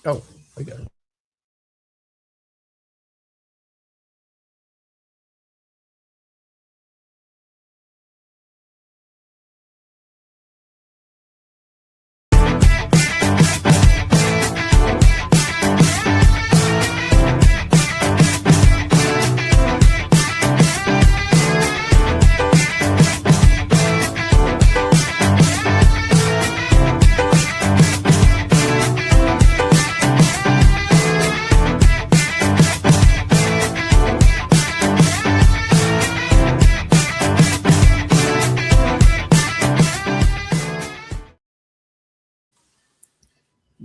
Oh, I got it.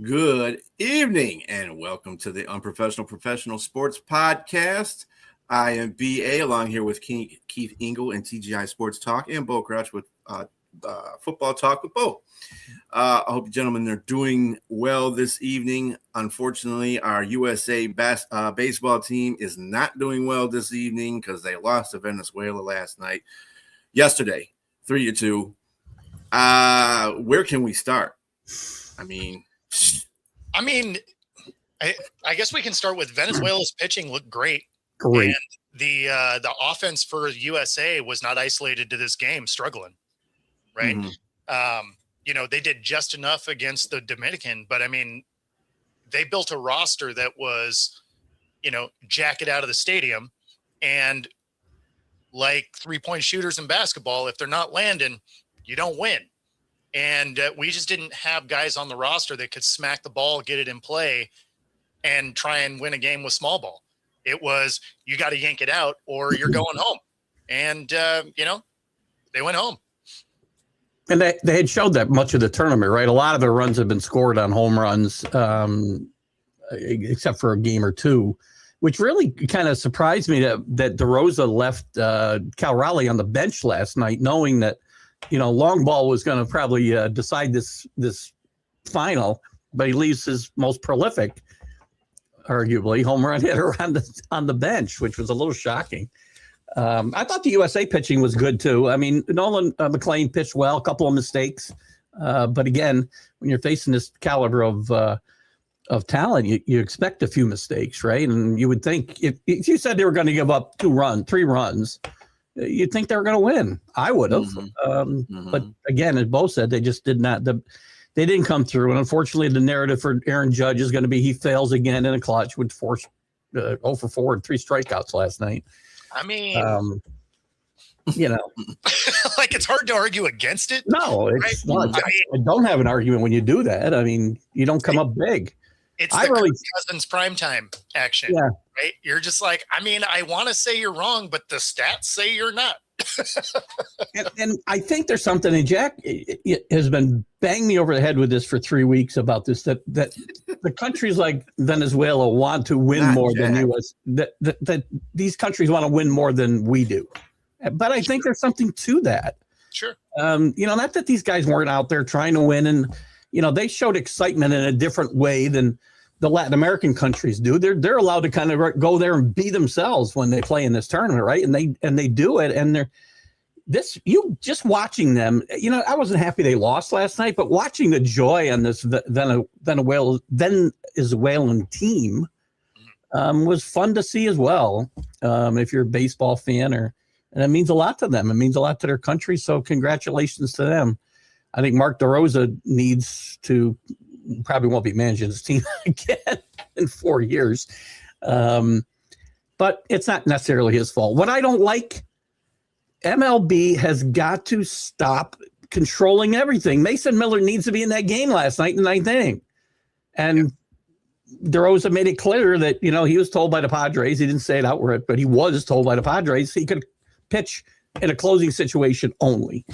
Good evening and welcome to the Unprofessional Professional Sports Podcast. I am BA along here with Keith Engel and TGI Sports Talk and Bo Crouch with Football Talk with Bo. I hope you gentlemen are doing well this evening. Unfortunately, our USA baseball team is not doing well this evening because they lost to Venezuela yesterday, 3-2. Where can we start? I guess we can start with Venezuela's pitching looked great. Great. And the offense for USA was not isolated to this game, struggling, right? Mm-hmm. They did just enough against the Dominican, but they built a roster that was, jacket out of the stadium, and like 3-point shooters in basketball, if they're not landing, you don't win. And we just didn't have guys on the roster that could smack the ball, get it in play, and try and win a game with small ball. It was, you got to yank it out or you're going home. And, they went home. And they had showed that much of the tournament, right? A lot of their runs have been scored on home runs, except for a game or two, which really kind of surprised me that DeRosa left Cal Raleigh on the bench last night, knowing that, long ball was going to probably decide this final, but he leaves his most prolific, arguably, home run hitter on the bench, which was a little shocking. I thought the USA pitching was good too. Nolan McLean pitched well, a couple of mistakes, but again, when you're facing this caliber of talent, you expect a few mistakes, right? And you would think if you said they were going to give up 3 runs. You'd think they were going to win. I would have. But again, as Bo said, they just did not. They didn't come through. And unfortunately, the narrative for Aaron Judge is going to be he fails again in a clutch with 0 for 4 and 3 strikeouts last night. Like it's hard to argue against it. No, it's not. I don't have an argument when you do that. You don't come up big. It's Kirk Cousins primetime action, right? You're just like, I want to say you're wrong, but the stats say you're not. and I think there's something, and Jack has been banging me over the head with this for 3 weeks about this, that the countries like Venezuela want to win more than U.S., that these countries want to win more than we do. But I think there's something to that. Sure. Not that these guys weren't out there trying to win, and, they showed excitement in a different way than the Latin American countries do. They're allowed to kind of go there and be themselves when they play in this tournament, right? And they do it. And you just watching them. I wasn't happy they lost last night, but watching the joy on this Venezuelan team was fun to see as well. If you're a baseball fan, and it means a lot to them. It means a lot to their country. So congratulations to them. I think Mark DeRosa probably won't be managing his team again in 4 years. But it's not necessarily his fault. What I don't like, MLB has got to stop controlling everything. Mason Miller needs to be in that game last night in the 9th inning. And DeRosa made it clear that, he was told by the Padres, he didn't say it outright, but he was told by the Padres he could pitch in a closing situation only.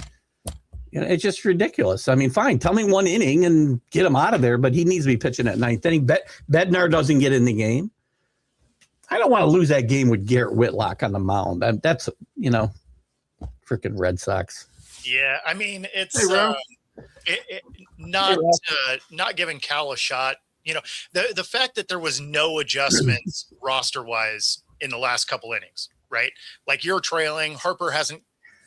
It's just ridiculous. Fine, tell me 1 inning and get him out of there, but he needs to be pitching at 9th inning. Bednar doesn't get in the game. I don't want to lose that game with Garrett Whitlock on the mound. That's, freaking Red Sox. Yeah, it's not giving Cal a shot. The fact that there was no adjustments roster-wise in the last couple innings, right? Like you're trailing, Harper hasn't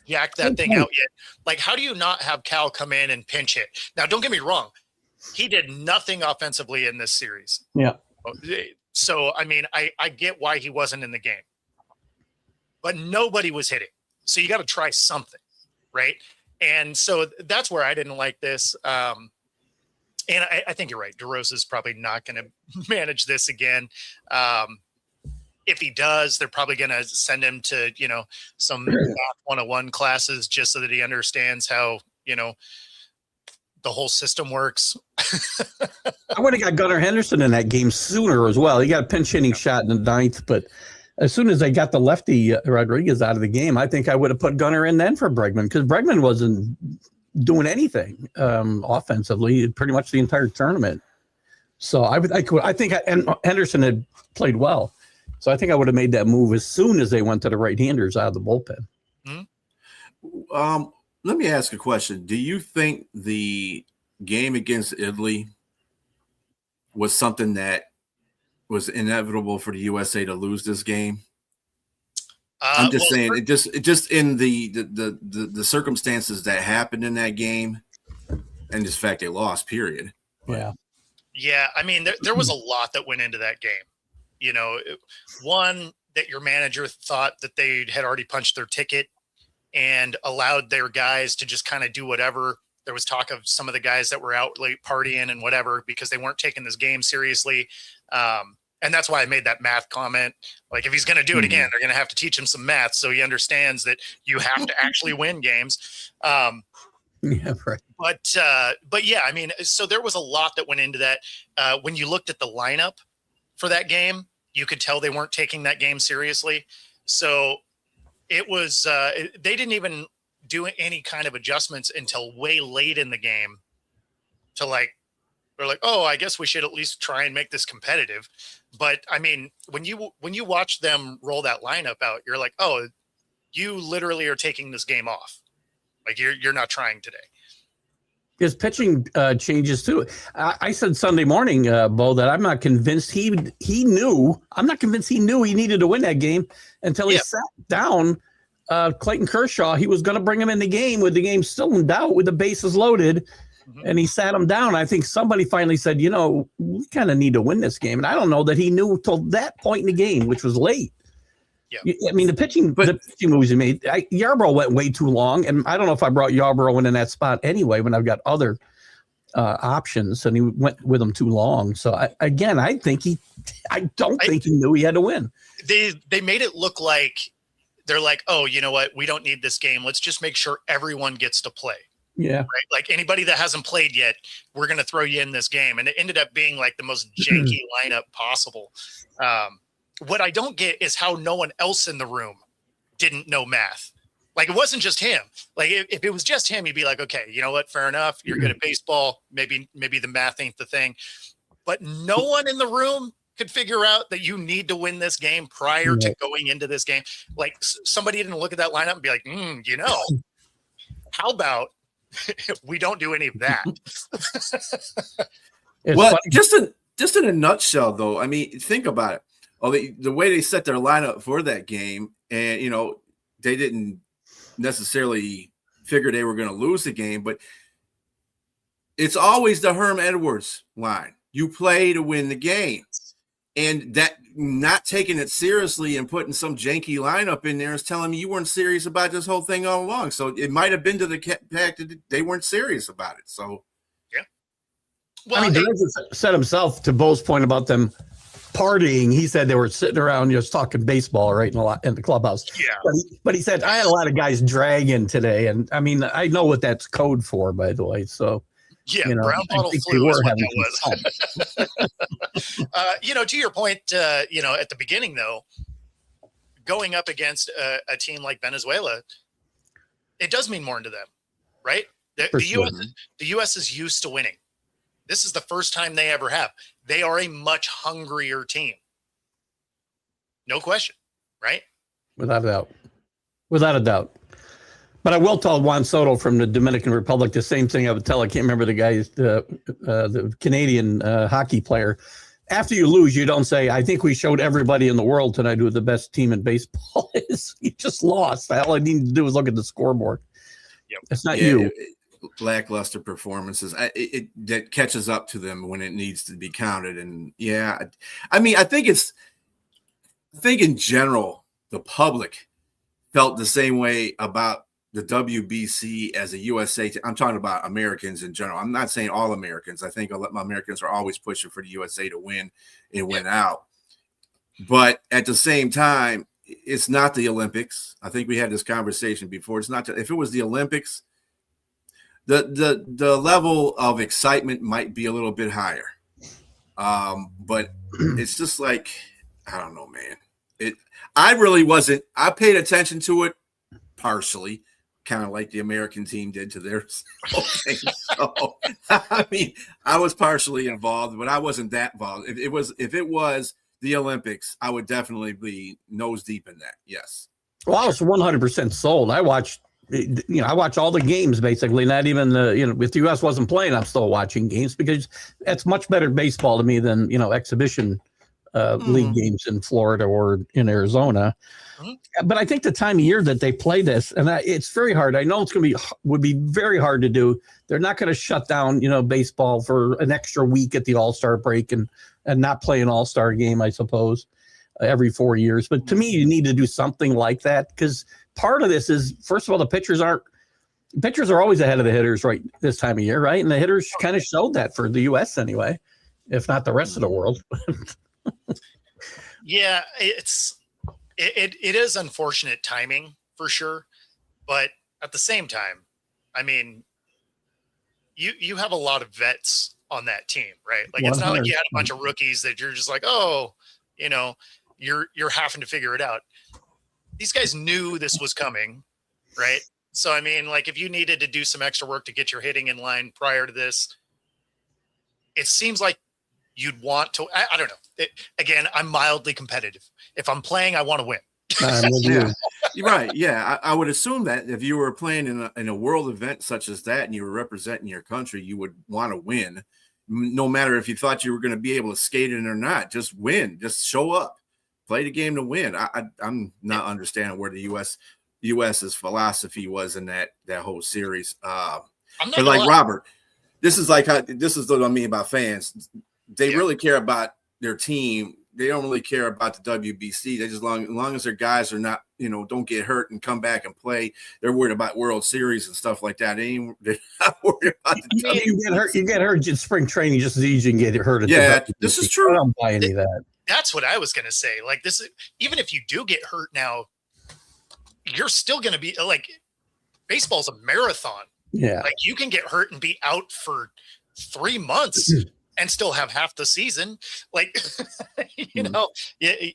yacked that thing out yet. Like, how do you not have Cal come in and pinch hit? Now, don't get me wrong. He did nothing offensively in this series. Yeah. So, I mean, I get why he wasn't in the game, but nobody was hitting. So you got to try something, right? And so that's where I didn't like this. And I think you're right. DeRosa's probably not going to manage this again. If he does, they're probably going to send him to, some math 101 classes just so that he understands how, the whole system works. I would have got Gunnar Henderson in that game sooner as well. He got a pinch hitting shot in the ninth, but as soon as they got the lefty Rodriguez out of the game, I think I would have put Gunnar in then for Bregman, because Bregman wasn't doing anything offensively pretty much the entire tournament. So I think Henderson had played well. So I think I would have made that move as soon as they went to the right-handers out of the bullpen. Mm-hmm. Let me ask a question. Do you think the game against Italy was something that was inevitable for the USA to lose this game? I'm just saying, it just in the circumstances that happened in that game, and just the fact they lost. Period. Yeah. Yeah, I mean, there was a lot that went into that game. One, that your manager thought that they had already punched their ticket and allowed their guys to just kind of do whatever. There was talk of some of the guys that were out late partying and whatever because they weren't taking this game seriously. And that's why I made that math comment. Like, if he's going to do it again, they're going to have to teach him some math so he understands that you have to actually win games. Yeah, right. But yeah, I mean, so there was a lot that went into that. When you looked at the lineup for that game, you could tell they weren't taking that game seriously. So it was, they didn't even do any kind of adjustments until way late in the game to they're like, oh, I guess we should at least try and make this competitive. But I mean, when you watch them roll that lineup out, you're like, oh, you literally are taking this game off. Like, you're not trying today. His pitching changes too. I said Sunday morning, Bo, that I'm not convinced he knew. I'm not convinced he knew he needed to win that game until he sat down Clayton Kershaw. He was going to bring him in the game with the game still in doubt, with the bases loaded, and he sat him down. I think somebody finally said, we kind of need to win this game. And I don't know that he knew till that point in the game, which was late. Yeah. I mean, the pitching moves he made, Yarbrough went way too long. And I don't know if I brought Yarbrough in that spot anyway when I've got other options, and he went with them too long. So I don't think he knew he had to win. They made it look like they're like, oh, you know what? We don't need this game. Let's just make sure everyone gets to play. Yeah. Right? Like, anybody that hasn't played yet, we're going to throw you in this game. And it ended up being like the most janky lineup possible. What I don't get is how no one else in the room didn't know math. Like, it wasn't just him. Like, if it was just him, you'd be like, okay, you know what? Fair enough. You're good at baseball. Maybe the math ain't the thing. But no one in the room could figure out that you need to win this game prior to going into this game. Like, somebody didn't look at that lineup and be like, how about we don't do any of that? Well, just in a nutshell, though, I mean, think about it. The way they set their lineup for that game, and they didn't necessarily figure they were going to lose the game, but it's always the Herm Edwards line. You play to win the game, and that not taking it seriously and putting some janky lineup in there is telling me you weren't serious about this whole thing all along. So it might have been to the fact that they weren't serious about it. So yeah. Well, I mean, DeRosa said himself, to Bo's point about them partying, he said they were sitting around just talking baseball right in the clubhouse. Yeah. But he said, I had a lot of guys dragging today. And I mean, I know what that's code for, by the way. So, yeah, brown bottle flu is what that was. To your point, at the beginning, though, going up against a team like Venezuela, it does mean more to them, right? The U.S. is used to winning. This is the first time they ever have. They are a much hungrier team. No question, right? Without a doubt. But I will tell Juan Soto from the Dominican Republic the same thing I would tell, I can't remember the guy's, the Canadian hockey player. After you lose, you don't say, I think we showed everybody in the world tonight who the best team in baseball is. You just lost. All I need to do is look at the scoreboard. Yep. It's not you. lackluster performances. That catches up to them when it needs to be counted. And yeah, I mean, I think in general, the public felt the same way about the WBC as a USA. I'm talking about Americans in general. I'm not saying all Americans. I think Americans are always pushing for the USA to win and win out. But at the same time, it's not the Olympics. I think we had this conversation before. It's not. If it was the Olympics, the level of excitement might be a little bit higher. But it's just like, I don't know, man. I really wasn't. I paid attention to it partially, kind of like the American team did to their whole thing. So, I mean, I was partially involved, but I wasn't that involved. If it was the Olympics, I would definitely be nose deep in that. Yes. Well, I was 100% sold. I watched all the games basically. Not even if the U.S. wasn't playing, I'm still watching games because that's much better baseball to me than exhibition league games in Florida or in Arizona. But I think the time of year that they play this, and it's very hard. I know would be very hard to do. They're not going to shut down, baseball for an extra week at the All-Star break and not play an All-Star game, I suppose, every 4 years. But to me, you need to do something like that because part of this is, first of all, the pitchers are always ahead of the hitters right this time of year, right? And the hitters kind of showed that for the U.S. anyway, if not the rest of the world. Yeah, it is unfortunate timing for sure, but at the same time, I mean, you have a lot of vets on that team, right? Like 100%. It's not like you had a bunch of rookies that you're just like, oh, you're having to figure it out. These guys knew this was coming, right? So I mean, like if you needed to do some extra work to get your hitting in line prior to this, it seems like you'd want to. I don't know. Again, I'm mildly competitive. If I'm playing, I want to win. Yeah, you're right. Yeah, I would assume that if you were playing in a world event such as that and you were representing your country, you would want to win, no matter if you thought you were going to be able to skate in or not. Just win. Just show up. Play the game to win. I'm not understanding where the U.S.'s philosophy was in that whole series. But like Robert, this is what I mean about fans. They really care about their team. They don't really care about the WBC. They just as long as their guys are not, don't get hurt and come back and play. They're worried about World Series and stuff like that. They're not worried about the you get hurt in spring training just as easy as you can get hurt. This is true. I don't buy any of that. That's what I was going to say. Like this, even if you do get hurt now, you're still going to be like, baseball's a marathon. Yeah. Like you can get hurt and be out for 3 months and still have half the season. Like,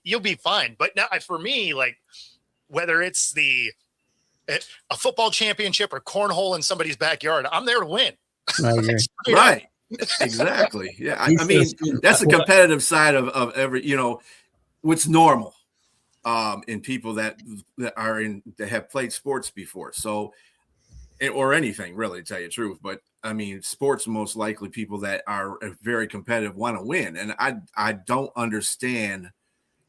you'll be fine. But now for me, like whether it's a football championship or cornhole in somebody's backyard, I'm there to win. Right. Exactly. Yeah. I mean, that's the competitive side of every, what's normal in people that have played sports before. So, or anything really, to tell you the truth. But I mean, sports, most likely people that are very competitive want to win. And I don't understand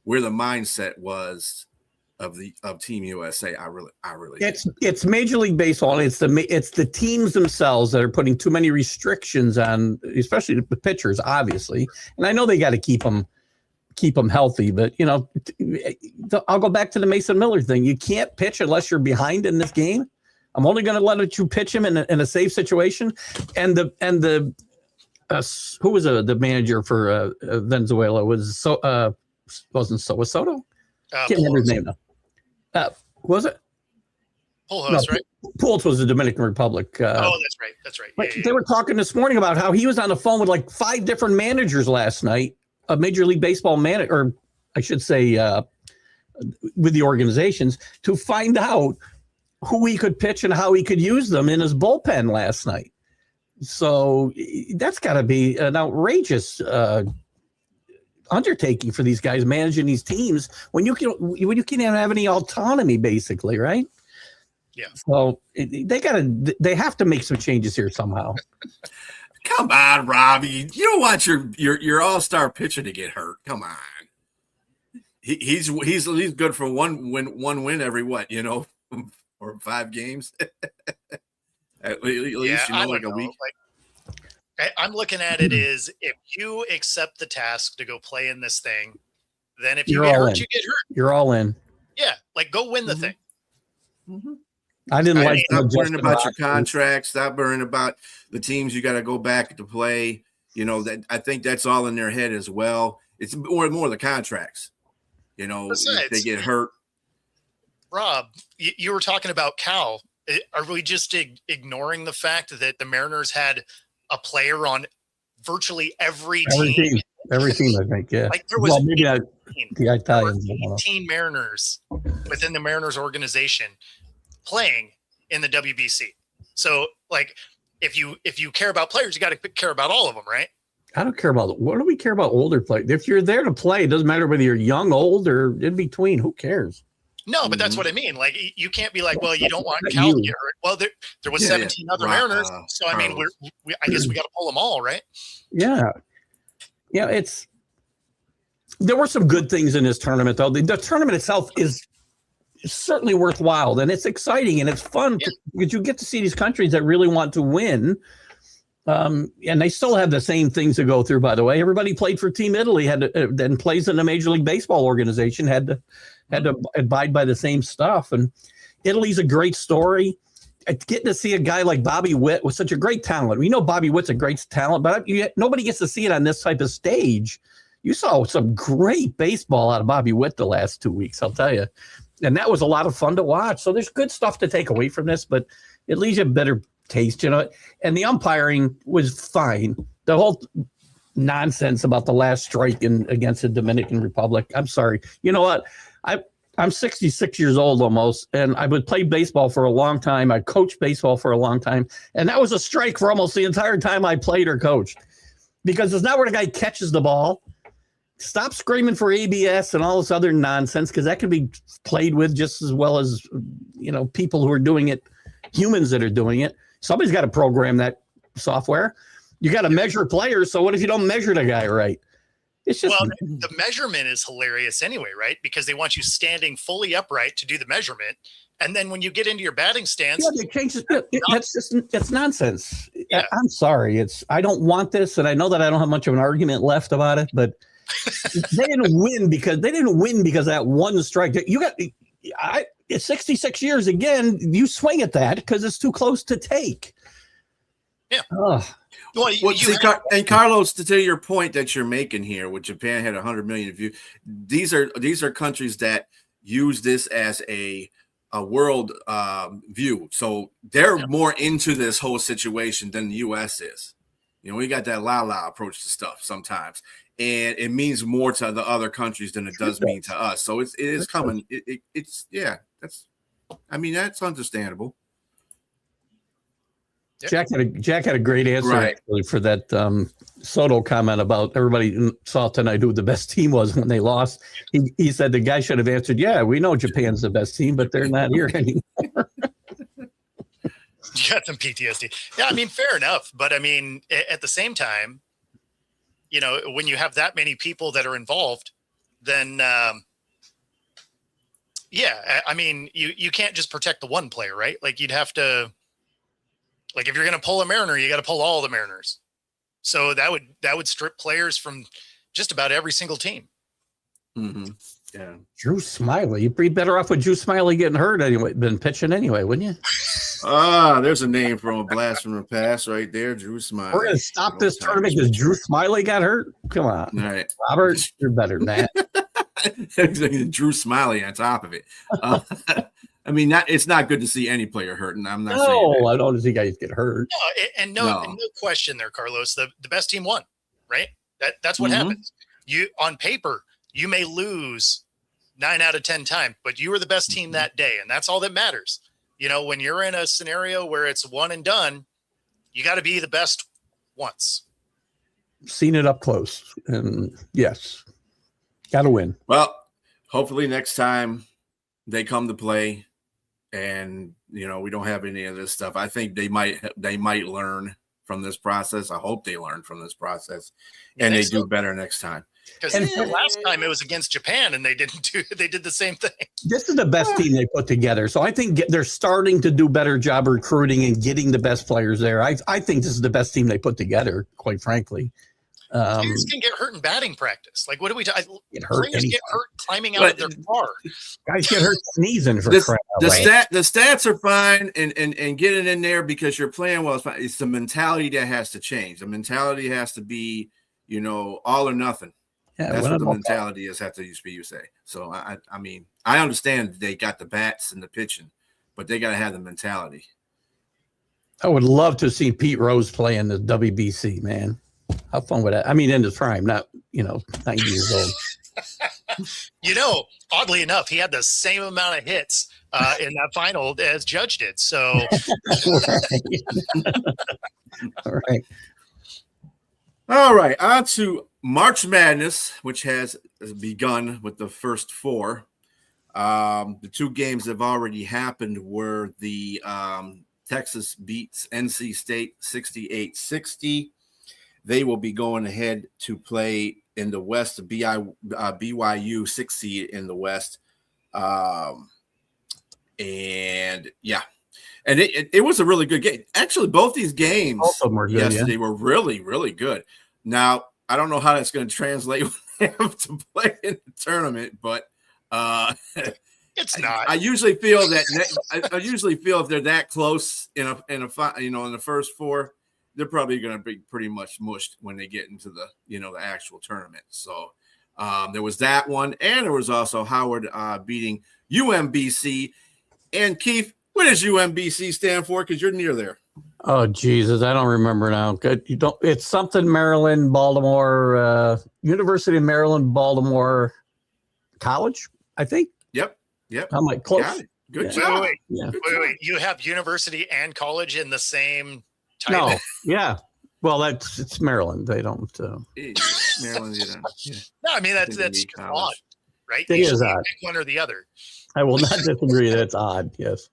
where the mindset was of Team USA. I really it's Major League Baseball. And it's the teams themselves that are putting too many restrictions on, especially the pitchers, obviously. And I know they got to keep them healthy, but I'll go back to the Mason Miller thing. You can't pitch unless you're behind in this game. I'm only going to let you pitch him in a safe situation. And the who was the manager for Venezuela was Soto? Can't remember his name now. Was it? Pujols, right? Pujols was the Dominican Republic. That's right. They were talking this morning about how he was on the phone with like 5 different managers last night, a Major League Baseball manager, or I should say, with the organizations to find out who he could pitch and how he could use them in his bullpen last night. So that's got to be an outrageous undertaking for these guys managing these teams when you can't have any autonomy, basically, right? Yeah. So they have to make some changes here somehow. Come on, Robbie. You don't want your all-star pitcher to get hurt. Come on. He's good for one win every or 5 games. At least, I like don't a know. week. I'm looking at it as if you accept the task to go play in this thing, then if you You're get all hurt, in. you get hurt. You're all in. Yeah, like go win the Mhm. thing. Mm-hmm. I didn't like Stop worrying Justin about your Rock. contracts. Stop worrying about the teams you got to go back to play. That I think that's all in their head as well. It's more the contracts. If they Besides, get hurt. Rob, you were talking about Cal. Are we just ignoring the fact that the Mariners had a player on virtually every team? Every team, I think, yeah. Like there was maybe not the Italians. 18 Mariners within the Mariners organization playing in the WBC. So, like, if you care about players, you got to care about all of them, right? I don't care about what do we care about older players? If you're there to play, it doesn't matter whether you're young, old, or in between. Who cares? No, but that's what I mean. Like, you can't be like, well, you don't want Cal to get hurt. Well, there was 17 other Mariners, so I mean, I guess we got to pull them all, right? Yeah, there were some good things in this tournament, though. The tournament itself is certainly worthwhile, and it's exciting and it's fun because you get to see these countries that really want to win. And they still have the same things to go through, by the way. Everybody played for Team Italy, then plays in the Major League Baseball organization, had to abide by the same stuff. And Italy's a great story. Getting to see a guy like Bobby Witt with such a great talent. We know Bobby Witt's a great talent, but nobody gets to see it on this type of stage. You saw some great baseball out of Bobby Witt the last 2 weeks, I'll tell you. And that was a lot of fun to watch. So there's good stuff to take away from this, but it leaves you a better taste, And the umpiring was fine. The whole nonsense about the last strike against the Dominican Republic. I'm sorry. You know what? I'm 66 years old almost, and I would play baseball for a long time. I coached baseball for a long time, and that was a strike for almost the entire time I played or coached, because it's not where the guy catches the ball. Stop screaming for ABS and all this other nonsense, because that can be played with just as well as people who are doing it, humans that are doing it. Somebody's got to program that software. You got to measure players. So what if you don't measure the guy right? It's just the measurement is hilarious anyway, right? Because they want you standing fully upright to do the measurement, and then when you get into your batting stance, they change it. It's nonsense. Yeah. I'm sorry. I don't want this, and I know that I don't have much of an argument left about it, but they didn't win because of that one strike. It's 66 years again. You swing at that because it's too close to take. Yeah. And Carlos, to your point that you're making here, with Japan had 100 million views. These are countries that use this as a world view, so they're more into this whole situation than the U.S. is. We got that la approach to stuff sometimes, and it means more to the other countries than it does mean to us. So it is coming. That's understandable. Jack had a great answer actually for that Soto comment about everybody saw tonight who the best team was when they lost. He said the guy should have answered, "Yeah, we know Japan's the best team, but they're not here anymore." You got some PTSD. Yeah, fair enough. But at the same time, when you have that many people that are involved, then you can't just protect the one player, right? Like you'd have to. Like if you're going to pull a Mariner, you got to pull all the Mariners. So that would strip players from just about every single team. Mm-hmm. Yeah. Drew Smyly, you'd be better off with Drew Smyly getting hurt anyway than pitching anyway, wouldn't you? There's a name from a blast from the past right there, Drew Smyly. We're going to stop this tournament because Drew Smyly got hurt. Come on, all right, Robert, you're better than that. Drew Smyly on top of it. It's not good to see any player hurt, and I'm not saying that. I don't want to see guys get hurt. No question there, Carlos. The best team won, right? That's what happens. You on paper, you may lose 9 out of 10 times, but you were the best team that day, and that's all that matters. When you're in a scenario where it's one and done, you got to be the best once. Seen it up close, and yes, got to win. Well, hopefully next time they come to play. And we don't have any of this stuff. I think they might learn from this process. I hope they learn from this process, and they do better next time. Because the last time it was against Japan, and they did the same thing. This is the best team they put together. So I think they're starting to do better job recruiting and getting the best players there. I think this is the best team they put together, quite frankly. Players can get hurt in batting practice. Like, what do we do? Players get hurt climbing out of their car. Guys get hurt sneezing for crap. The stats are fine and getting in there because you're playing well. It's the mentality that has to change. The mentality has to be, all or nothing. Yeah, that's what the mentality is. Have to you say. So I mean, I understand they got the bats and the pitching, but they got to have the mentality. I would love to see Pete Rose play in the WBC, man. How fun would that? I mean, in his prime, not 90 years old. Oddly enough, he had the same amount of hits in that final as Judge did. So, all right. On to March Madness, which has begun with the first four. The two games that have already happened were the Texas beats NC State 68-60. They will be going ahead to play in the West, BYU 6 seed in the West. And it was a really good game. Actually, both these games yesterday were really, really good. Now, I don't know how that's going to translate with them to play in the tournament, but it's not. I usually feel if they're that close in the first four, they're probably going to be pretty much mushed when they get into the actual tournament. So there was that one, and there was also Howard beating UMBC. And Keith, what does UMBC stand for? Because you're near there. Oh Jesus, I don't remember now. It's something Maryland, Baltimore, University of Maryland, Baltimore College, I think. Yep. I'm like close. Got it. Good job. Wait. You have university and college in the same title? No. Yeah. Well, it's Maryland. They don't. Maryland, yeah. No, I mean that's odd, right? It is odd. Pick one or the other. I will not disagree. That's odd. Yes.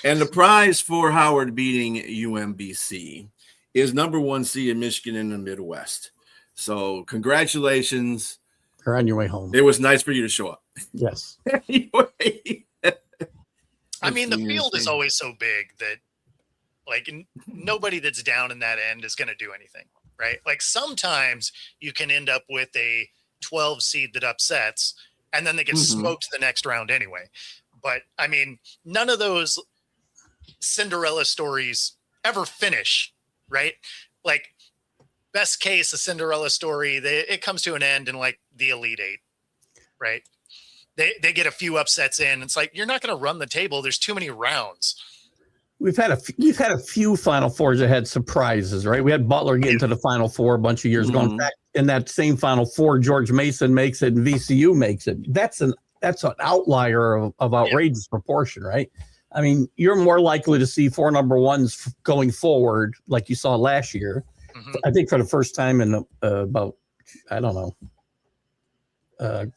And the prize for Howard beating UMBC is number 1 seed in Michigan in the Midwest. So congratulations. You're on your way home. It was nice for you to show up. Yes. Anyway. I mean, the field is always so big that nobody that's down in that end is going to do anything, right? Like sometimes you can end up with a 12 seed that upsets and then they get smoked the next round anyway. But I mean, none of those Cinderella stories ever finish, right? Like best case, a Cinderella story, it comes to an end in the Elite Eight, right? They get a few upsets in. It's like, you're not going to run the table. There's too many rounds. We've had a few Final Fours that had surprises, right? We had Butler get into the Final Four a bunch of years ago. In fact, in that same Final Four, George Mason makes it and VCU makes it. That's an outlier of outrageous proportion, right? I mean, you're more likely to see 4 number ones going forward, like you saw last year. I think for the first time in about, I don't know,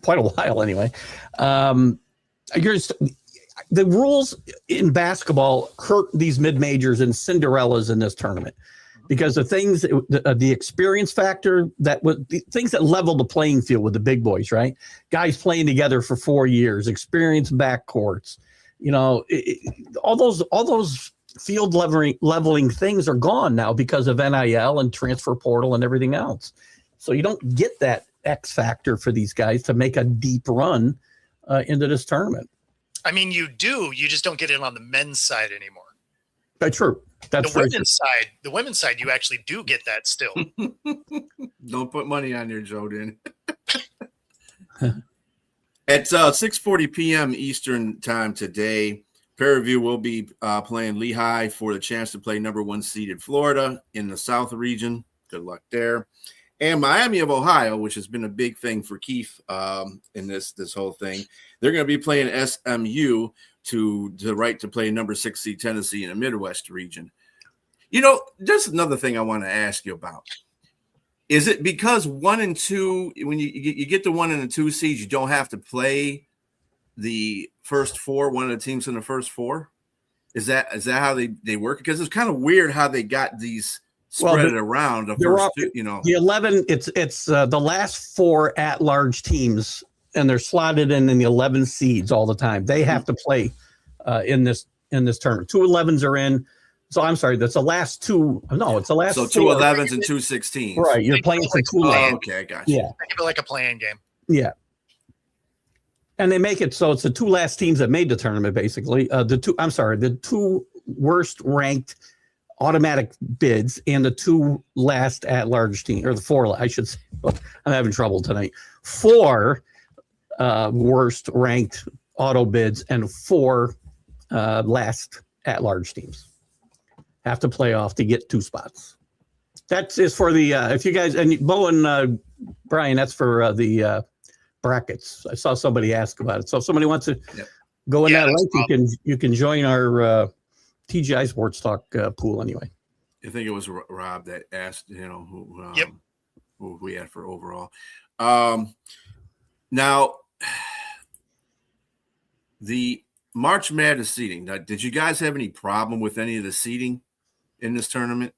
quite a while anyway. The rules in basketball hurt these mid-majors and Cinderellas in this tournament because the experience factor the things that level the playing field with the big boys, right? Guys playing together for 4 years, experienced backcourts, all those field leveling things are gone now because of NIL and transfer portal and everything else. So you don't get that X factor for these guys to make a deep run into this tournament. I mean, you do. You just don't get it on the men's side anymore. That's true. That's the women's side, you actually do get that still. Don't put money on your Joe, then. At 6:40 p.m. Eastern time today, Prairie View will be playing Lehigh for the chance to play number 1 seeded Florida in the South region. Good luck there. And Miami of Ohio, which has been a big thing for Keith in this whole thing, they're going to be playing SMU to the right to play number 6 seed Tennessee in the Midwest region. There's another thing I want to ask you about. Is it because 1 and 2, when you get the 1 and the 2 seeds, you don't have to play the first 4, one of the teams in the first 4? Is that how they work? Because it's kind of weird how they got these spread it around the first two, The 11, it's the last 4 at-large teams, and they're slotted in the 11 seeds all the time. They have to play in this tournament. 2 11s are in. So I'm sorry, that's the last 2. No, it's the last. So 2 11s and 2 16s. Right, you're playing for 2 11s. Okay, I got you. Yeah, think of it like a playing game. yeah. And they make it so it's the 2 last teams that made the tournament, basically. The 2 worst ranked automatic bids and the 2 last at-large teams, or the 4, I should say. I'm having trouble tonight. 4 worst ranked auto bids and 4 last at-large teams have to play off to get 2 spots. That is for the if you guys, and Bo and Brian, that's for the brackets. I saw somebody ask about it. So if somebody wants to go in that link, you can join our TGI Sports Talk pool anyway. I think it was Rob that asked, who we had for overall. Now, the March Madness seeding. Now, did you guys have any problem with any of the seeding in this tournament?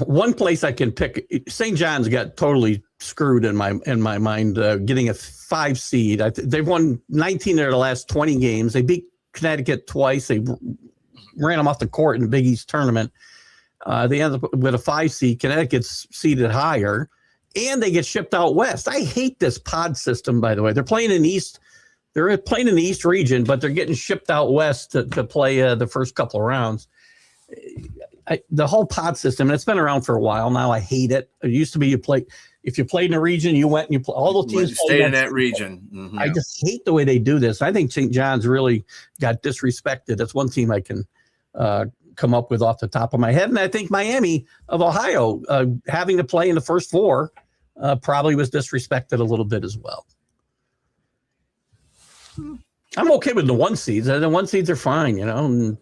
One place I can pick, St. John's got totally screwed in my mind, getting a 5 seed. They've won 19 of their last 20 games. They beat Connecticut twice. They ran them off the court in the Big East tournament. They end up with a 5 seed. Connecticut's seeded higher, and they get shipped out west. I hate this pod system, by the way. They're playing in the East. They're playing in the East region, but they're getting shipped out west to play the first couple of rounds. The whole pod system, and it's been around for a while now. I hate it. It used to be if you played in a region, you went and you play. All the teams stayed in that region. Mm-hmm. I just hate the way they do this. I think St. John's really got disrespected. That's one team I can come up with off the top of my head. And I think Miami of Ohio, having to play in the first 4, probably was disrespected a little bit as well. I'm okay with the 1 seeds. The 1 seeds are fine, And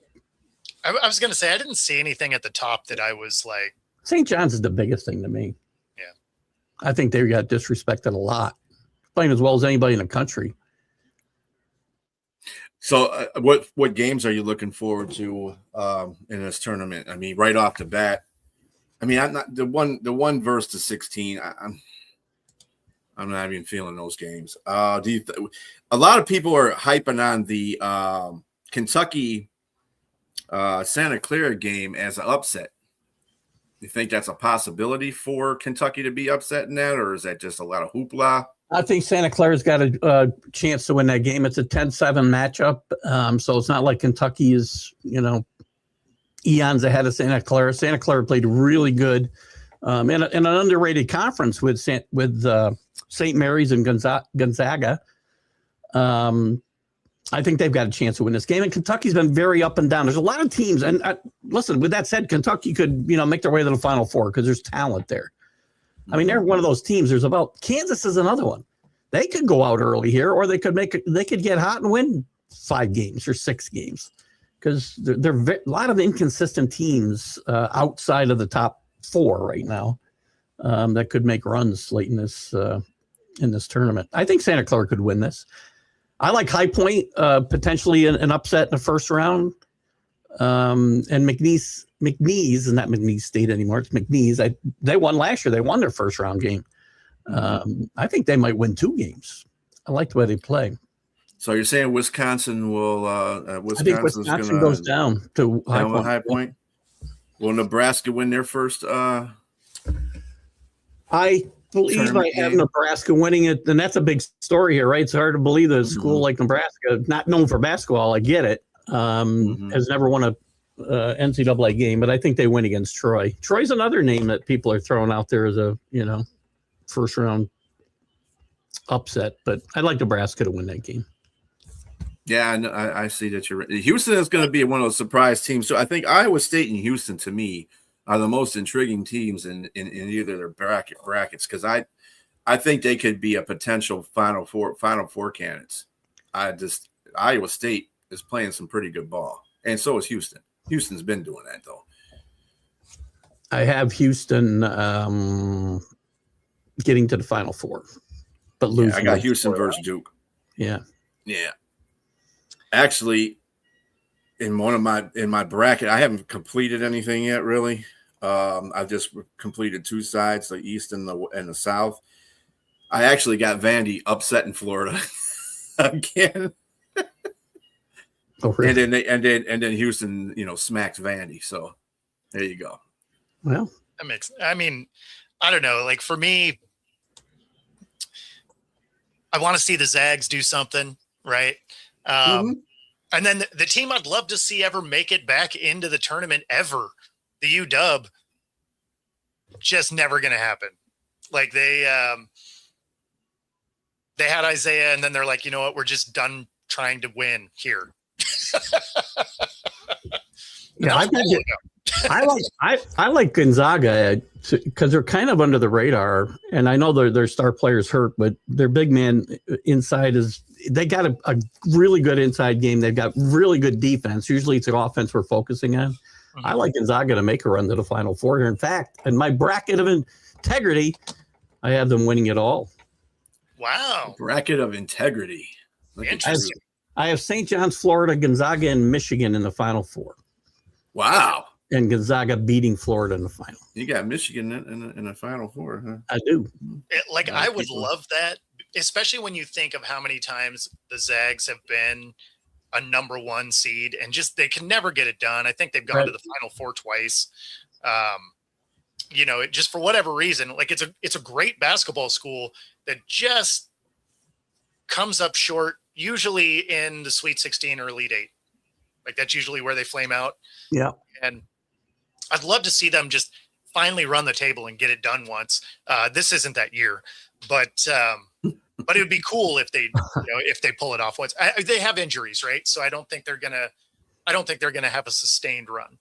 I was going to say, I didn't see anything at the top that I was like. St. John's is the biggest thing to me. Yeah. I think they got disrespected a lot, playing as well as anybody in the country. So what games are you looking forward to in this tournament? I mean, right off the bat, I'm not the one versus the 16. I'm not even feeling those games. A lot of people are hyping on the Kentucky Santa Clara game as an upset. You think that's a possibility for Kentucky to be upset in that, or is that just a lot of hoopla? I think Santa Clara's got a chance to win that game. It's a 10-7 matchup, so it's not like Kentucky is, eons ahead of Santa Clara. Santa Clara played really good in an underrated conference with St. Mary's and Gonzaga. I think they've got a chance to win this game. And Kentucky's been very up and down. There's a lot of teams. And listen, with that said, Kentucky could, make their way to the Final Four because there's talent there. I mean, they're one of those teams. Kansas is another one. They could go out early here, or they could get hot and win 5 games or 6 games because they're a lot of inconsistent teams outside of the top 4 right now that could make runs late in this tournament. I think Santa Clara could win this. I like High Point, potentially an upset in the first round. And McNeese is not McNeese State anymore. It's McNeese. They won last year. They won their first round game. I think they might win 2 games. I like the way they play. So you're saying Wisconsin will I think Wisconsin goes down to High Point. Will Nebraska win their first I believe I have Nebraska winning it, and that's a big story here, right? It's hard to believe that a school like Nebraska, not known for basketball, I get it, has never won a NCAA game, but I think they win against Troy. Troy's another name that people are throwing out there as a first round upset, but I'd like Nebraska to win that game. Yeah, I see that you're right. Houston is going to be one of those surprise teams. So I think Iowa State and Houston, to me, are the most intriguing teams in either their brackets because I think they could be a potential Final Four candidates. Iowa State is playing some pretty good ball, and so is Houston. Houston's been doing that though. I have Houston getting to the Final Four, but losing. I got Houston versus Duke. Yeah. Actually, in my bracket, I haven't completed anything yet, really. I've just completed two sides, the East and the South. I actually got Vandy upset in Florida again. Oh, really? And then Houston, smacked Vandy. So there you go. Well, I mean, I don't know. Like, for me, I want to see the Zags do something, right? And then the team I'd love to see ever make it back into the tournament ever, the UW, just never going to happen. Like, they had Isaiah, and then they're like, you know what? We're just done trying to win here. yeah, I like Gonzaga because they're kind of under the radar, and I know their star players hurt, but their big man inside they got a really good inside game. They've got really good defense. Usually it's the offense we're focusing on. Mm-hmm. I like Gonzaga to make a run to the Final Four here. In fact, in my bracket of integrity, I have them winning it all. Wow. Bracket of integrity. Interesting. I have St. John's, Florida, Gonzaga, and Michigan in the Final Four. Wow. And Gonzaga beating Florida in the final. You got Michigan in the Final Four, huh? I do. I would love that, especially when you think of how many times the Zags have been a number one seed and just they can never get it done. I think they've gone to the Final Four twice. Just for whatever reason, like it's a great basketball school that just comes up short, usually in the Sweet 16 or Elite 8. Like, that's usually where they flame out. Yeah. And I'd love to see them just finally run the table and get it done once. This isn't that year, but it would be cool if they pull it off once. They have injuries, right? So I don't think they're gonna have a sustained run.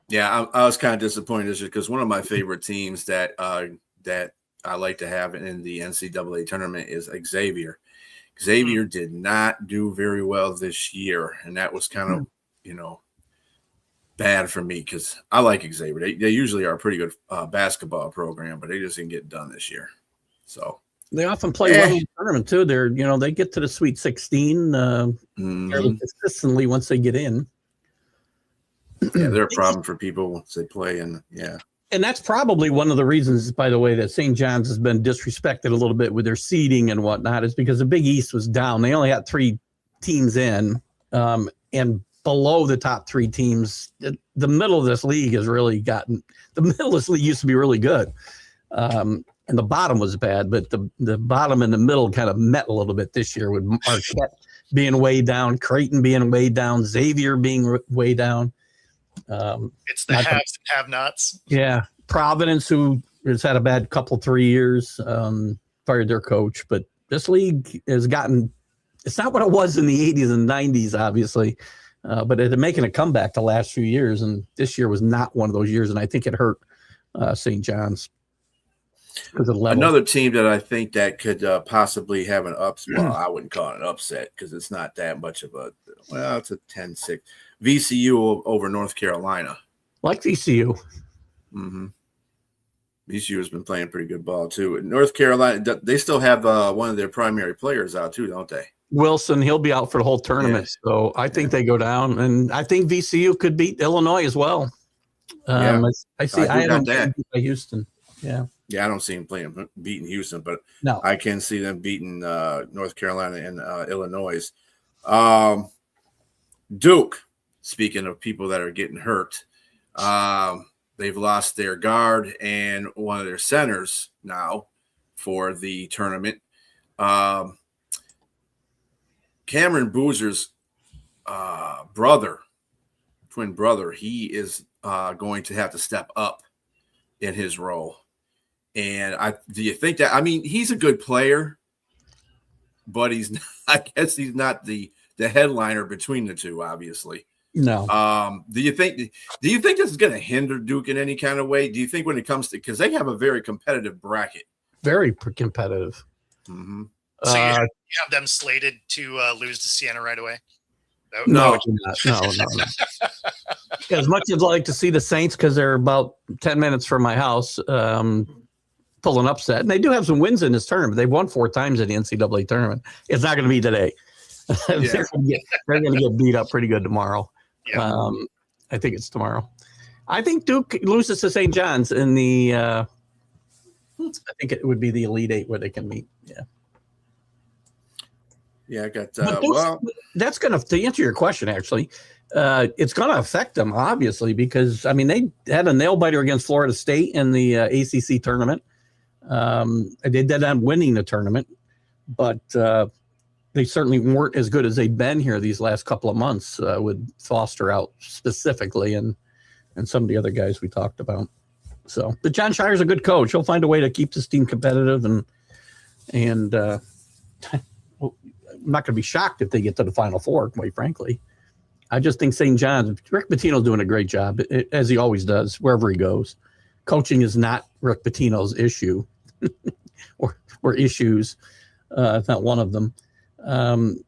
Yeah, I was kind of disappointed this year because one of my favorite teams that I like to have in the NCAA tournament is Xavier. Xavier did not do very well this year, and that was kind of, bad for me because I like Xavier. They usually are a pretty good basketball program, but they just didn't get done this year. So they often play well in the tournament too. They get to the Sweet 16 fairly consistently once they get in. Yeah, they're a problem for people once they play, and yeah. And that's probably one of the reasons, by the way, that St. John's has been disrespected a little bit with their seeding and whatnot, is because the Big East was down. They only had 3 teams in, and below the top 3 teams, the middle of this league has really gotten – the middle of this league used to be really good. And the bottom was bad, but the bottom and the middle kind of met a little bit this year with Marquette being way down, Creighton being way down, Xavier being way down. It's the haves and have-nots. Yeah, Providence, who has had a bad couple 3 years, fired their coach. But this league has gotten – it's not what it was in the 80s and 90s, obviously, but they're making a comeback the last few years, and this year was not one of those years, and I think it hurt St. John's. Another team that I think that could possibly have an upset. Well, I wouldn't call it an upset because it's not that much of it's a 10-6. VCU over North Carolina. Like VCU. Mm-hmm. VCU has been playing pretty good ball, too. North Carolina, they still have one of their primary players out, too, don't they? Wilson, he'll be out for the whole tournament. Yes. So I think they go down. And I think VCU could beat Illinois as well. I haven't that by Houston. Yeah. Yeah, I don't see them beating Houston, but no. I can see them beating North Carolina and Illinois. Duke, speaking of people that are getting hurt, they've lost their guard and one of their centers now for the tournament. Cameron Boozer's twin brother, he is going to have to step up in his role. And do you think that? I mean, he's a good player, but I guess he's not the headliner between the two, obviously. No. Do you think this is going to hinder Duke in any kind of way? Do you think when it comes to, because they have a very competitive bracket, very competitive. Mm-hmm. So you have them slated to lose to Siena right away? No. As much as I'd like to see the Saints, because they're about 10 minutes from my house, pull an upset. And they do have some wins in this tournament. They've won 4 times in the NCAA tournament. It's not going to be today. They're going to get beat up pretty good tomorrow. Yeah. I think it's tomorrow. I think Duke loses to St. John's in the. I think it would be the Elite Eight where they can meet. Yeah. Yeah, I got. That's going to answer your question. Actually, it's going to affect them obviously because I mean they had a nail biter against Florida State in the ACC tournament. They did end winning the tournament, but they certainly weren't as good as they've been here these last couple of months with Foster out specifically and some of the other guys we talked about. So, but John Shire's a good coach. He'll find a way to keep this team competitive and I'm not going to be shocked if they get to the Final Four, quite frankly. I just think St. John's, Rick Pitino's doing a great job, as he always does, wherever he goes. Coaching is not Rick Pitino's issue or issues. It's not one of them. And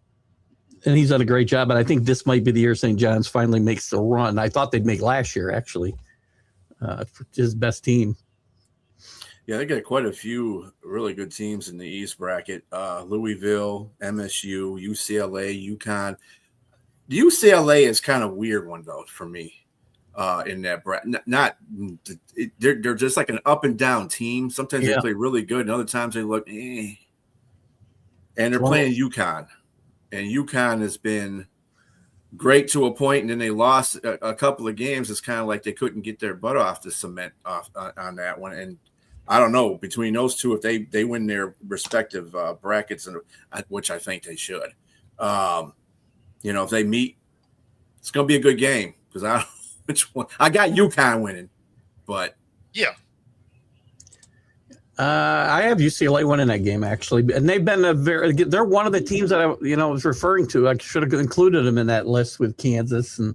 he's done a great job. And I think this might be the year St. John's finally makes the run. I thought they'd make last year, actually. His best team. Yeah, they got quite a few really good teams in the East bracket. Louisville, MSU, UCLA, UConn. The UCLA is kind of a weird one, though, for me in that bracket. They're just like an up and down team. Sometimes they play really good, and other times they look eh. And they're playing UConn. And UConn has been great to a point, and then they lost a couple of games. It's kind of like they couldn't get their butt off the cement on that one. And I don't know, between those two, if they win their respective brackets, which I think they should, if they meet, it's going to be a good game because I don't know which one. I got UConn winning, but yeah. I have UCLA winning that game actually, and they've been they're one of the teams that I was referring to. I should have included them in that list with Kansas and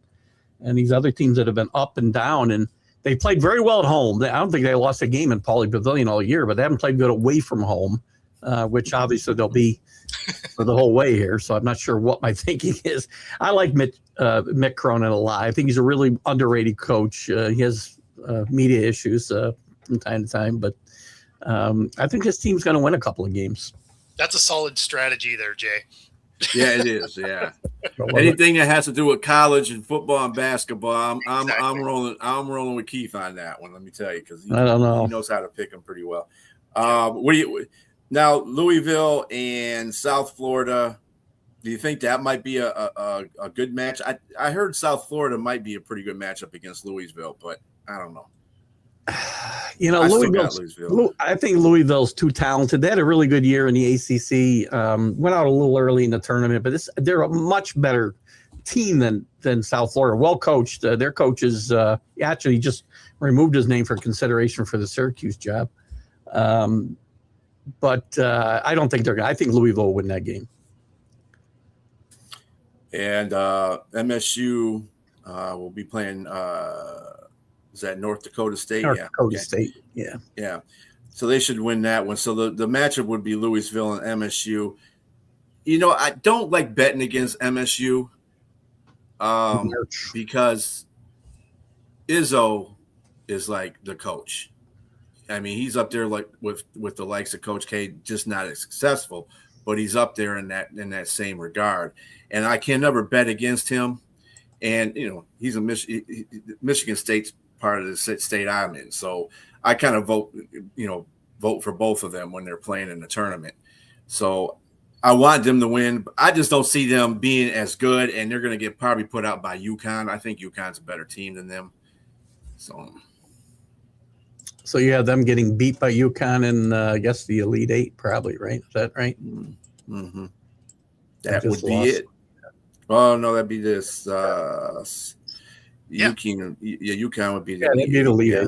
these other teams that have been up and down, and they played very well at home. I don't think they lost a game in Pauley Pavilion all year, but they haven't played good away from home, which obviously they'll be for the whole way here. So I'm not sure what my thinking is. I like Mick Cronin a lot. I think he's a really underrated coach. He has media issues from time to time, but I think his team's going to win a couple of games. That's a solid strategy there, Jay. Yeah, it is. Yeah. Anything that has to do with college and football and basketball, I'm rolling with Keith on that one. Let me tell you, because I don't know. He knows how to pick them pretty well. Now Louisville and South Florida? Do you think that might be a good match? I heard South Florida might be a pretty good matchup against Louisville, but I don't know. Louisville. I think Louisville's too talented. They had a really good year in the ACC. Went out a little early in the tournament, but they're a much better team than South Florida. Well coached. Their coach is actually just removed his name for consideration for the Syracuse job. But I don't think I think Louisville will win that game. And MSU will be playing. Is that North Dakota State? North Dakota State, yeah. Yeah. So they should win that one. So the matchup would be Louisville and MSU. I don't like betting against MSU because Izzo is like the coach. I mean, he's up there like with the likes of Coach K, just not as successful, but he's up there in that same regard. And I can never bet against him. And, he's a Michigan State's part of the state I'm in. So I kind of vote for both of them when they're playing in the tournament. So I want them to win. But I just don't see them being as good, and they're going to get probably put out by UConn. I think UConn's a better team than them. So you have them getting beat by UConn in, I guess, the Elite Eight probably, right? Is that right? Mm-hmm. That would be it. Oh, no, that'd be this. UConn would be the Elite Eight.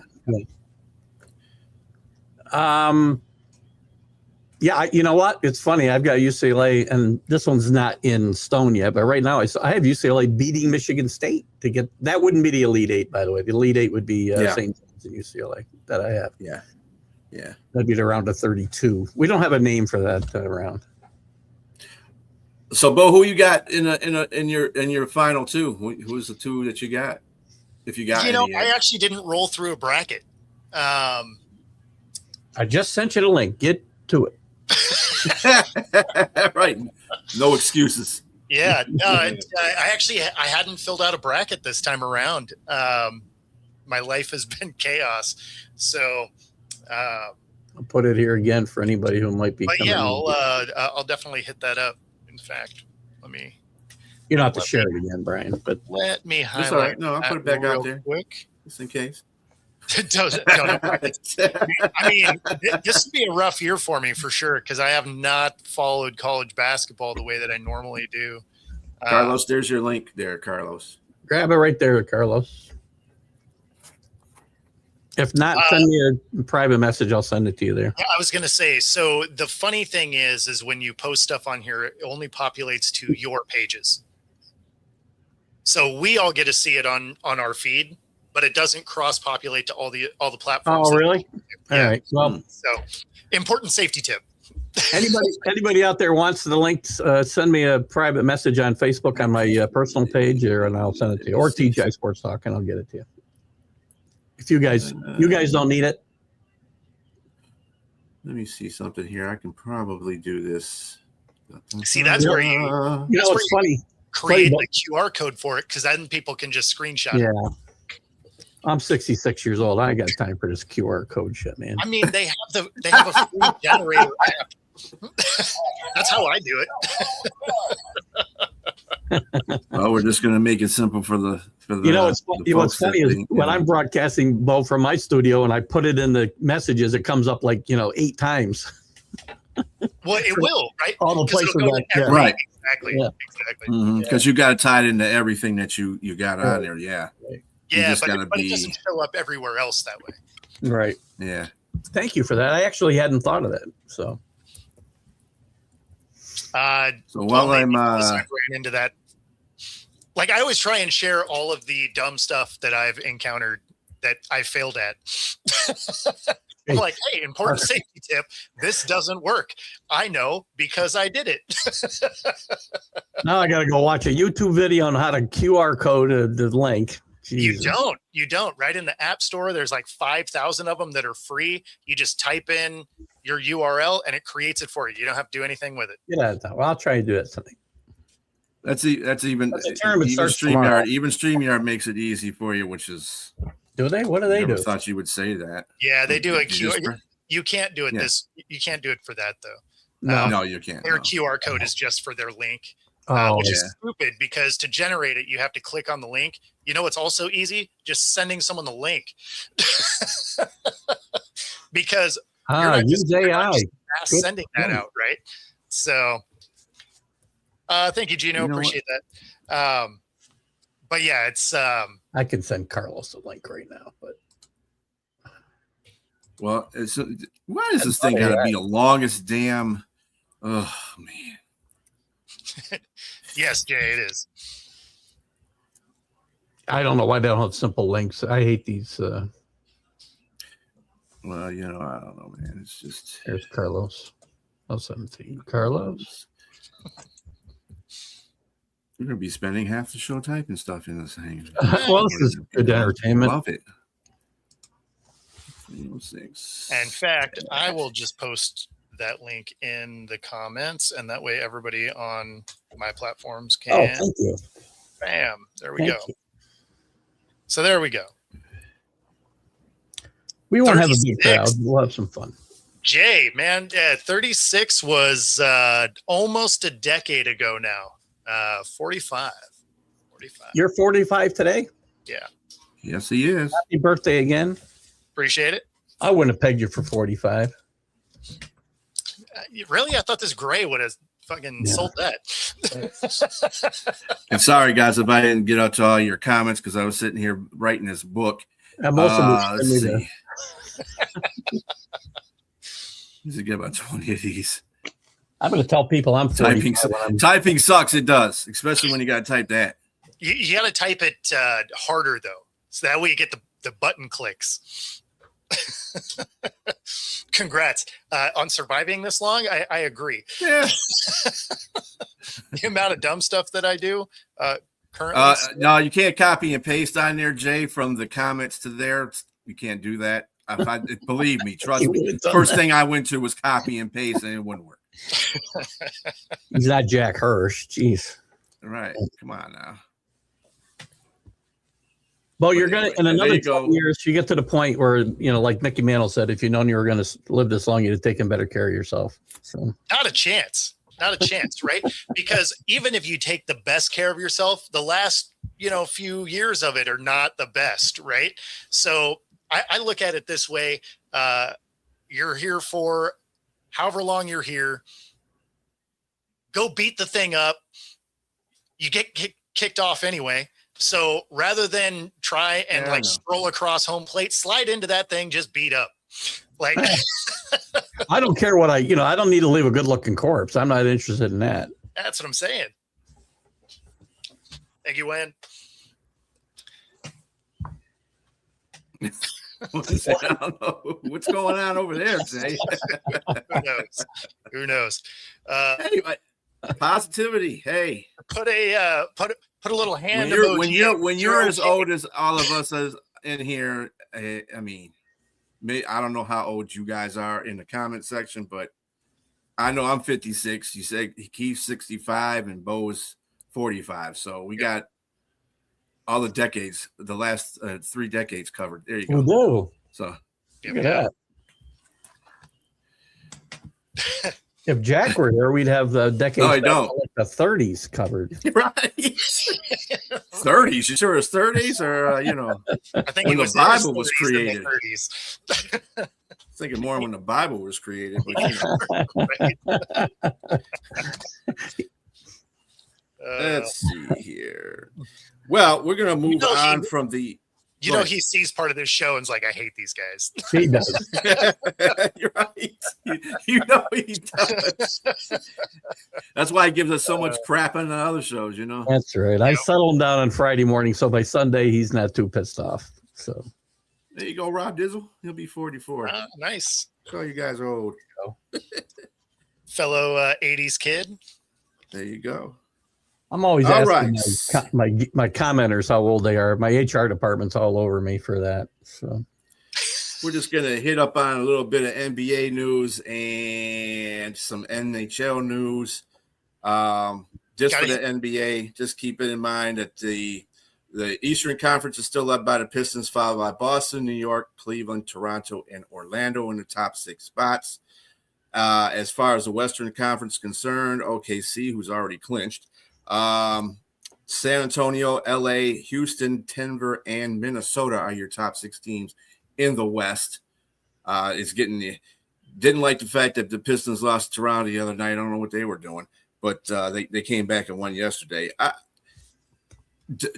Yeah, you know what? It's funny. I've got UCLA, and this one's not in stone yet, but right now I have UCLA beating Michigan State to get. That wouldn't be the Elite Eight, by the way. The Elite Eight would be St. John's and UCLA that I have. Yeah. That'd be the round of 32. We don't have a name for that round. So, Bo, who you got in your final two? Who's the two that you got? If you got, I actually didn't roll through a bracket. I just sent you the link. Get to it. Right. No excuses. Yeah, no, I hadn't filled out a bracket this time around. My life has been chaos, so I'll put it here again for anybody who might be. But coming yeah, in. I'll definitely hit that up. In fact, let me. You don't have to share it again, Brian. But let me highlight. That's all right. No, I'll put it back out there quick. just in case. I mean, this would be a rough year for me for sure because I have not followed college basketball the way that I normally do. Carlos, there's your link there, Carlos. grab it right there, Carlos. If not, send me a private message. I'll send it to you there. Yeah, I was going to say, so the funny thing is when you post stuff on here, it only populates to your pages. So we all get to see it on our feed, but it doesn't cross-populate to all the platforms. Oh, really? Yeah. All right. Well, so important safety tip. anybody out there wants the link, send me a private message on Facebook on my personal page, and I'll send it to you, or TGI Sports Talk, and I'll get it to you. If you guys don't need it. Let me see something here. I can probably do this. See, that's where you know, it's funny. Create the QR code for it, because then people can just screenshot it. Yeah. I'm 66 years old. I ain't got time for this QR code shit, man. I mean, they have a free generator app. That's how I do it. Well, we're just gonna make it simple for the. What's funny is when I'm broadcasting Bo from my studio and I put it in the messages, it comes up like 8 times. Well, it will, right? All the places right. Exactly. Yeah. Exactly. Because you got to tie it into everything that you got on there. Yeah. Right. Yeah, but it doesn't show up everywhere else that way. Right. Yeah. Thank you for that. I actually hadn't thought of that. So. While I ran into that, like I always try and share all of the dumb stuff that I've encountered that I failed at. I'm like, hey, important safety tip. This doesn't work. I know because I did it. Now I got to go watch a YouTube video on how to QR code the link. Jesus. You don't. Right in the App Store, there's like 5,000 of them that are free. You just type in your URL and it creates it for you. You don't have to do anything with it. Yeah, well, I'll try to do it something. That's even StreamYard. Even StreamYard makes it easy for you, which is. Do they? What do they do? I thought you would say that. Yeah, they do a QR. You can't do it you can't do it for that though. No, you can't. Their QR code is just for their link. Which is stupid because to generate it, you have to click on the link. You know, it's also easy just sending someone the link because you're not just sending that out, right? So, thank you, Gino. Appreciate that. But yeah, it's. I can send Carlos a link right now, but. Well, why does this thing got to be the longest damn? Oh man. Yes, Jay, it is. I don't know why they don't have simple links. I hate these. Well, I don't know, man. It's just. There's Carlos. I'll send it to you, Carlos. You're going to be spending half the show typing stuff in this thing. Well, this is good entertainment. Love it. 306. In fact, I will just post that link in the comments, and that way everybody on my platforms can. Oh, thank you. Bam. There we go. So there we go. We won't have a big crowd. We'll have some fun. Jay, man, 36 was almost a decade ago now. 45. You're 45 today? Yeah. Yes, he is. Happy birthday again. Appreciate it. I wouldn't have pegged you for 45. Really? I thought this gray would have fucking sold that. I'm sorry, guys, if I didn't get out to all your comments because I was sitting here writing this book. Let's see. Let's get about 20 of these. I'm going to tell people I'm 45. Typing sucks. It does, especially when you got to type that. You got to type it harder, though. So that way you get the button clicks. Congrats on surviving this long. I agree. Yeah. The amount of dumb stuff that I do currently. No, you can't copy and paste on there, Jay, from the comments to there. You can't do that. Believe me, trust me. First thing I went to was copy and paste, and it wouldn't work. He's not Jack Hirsch. Jeez. Right. Come on now. Well, you're going to, in another 10 years, you get to the point where, like Mickey Mantle said, if you known you were going to live this long, you'd have taken better care of yourself. So not a chance, right? Because even if you take the best care of yourself, the last, few years of it are not the best, right? So I look at it this way. You're here for however long you're here. Go beat the thing up. You get kicked off anyway. So rather than try and stroll across home plate, slide into that thing, just beat up. Like, I don't care what I don't need to leave a good looking corpse. I'm not interested in that. That's what I'm saying. Thank you, Wayne. I don't know what's going on over there, Jay. Who knows? Anyway, positivity. Hey, put a little hand when you're as old as all of us as in here. I mean, I don't know how old you guys are in the comment section, but I know I'm 56. You say Keith's 65 and Bo's 45. So we got all the decades, the last 3 decades covered. There you go. Whoa. So yeah. If Jack were here, we'd have the decades like the 30s covered. Right. 30s. You sure it's 30s or I think when it was the Bible was 30s created. 30s. Thinking more when the Bible was created. But, let's see here. Well, we're gonna move on from the. He sees part of this show and is like, I hate these guys. He does. You're right. He does. That's why he gives us so much crap on the other shows, That's right. I settle him down on Friday morning, so by Sunday he's not too pissed off. So there you go, Rob Dizzle. He'll be 44. Nice. So you guys are old. Fellow 80s kid. There you go. I'm always asking my commenters how old they are. My HR department's all over me for that. So we're just going to hit up on a little bit of NBA news and some NHL news. Just for the NBA, just keep it in mind that the Eastern Conference is still led by the Pistons, followed by Boston, New York, Cleveland, Toronto, and Orlando in the top 6 spots. As far as the Western Conference is concerned, OKC, who's already clinched, San Antonio, LA, Houston, Denver, and Minnesota are your top 6 teams in the West. Didn't like the fact that the Pistons lost to Toronto the other night. I don't know what they were doing, but they came back and won yesterday.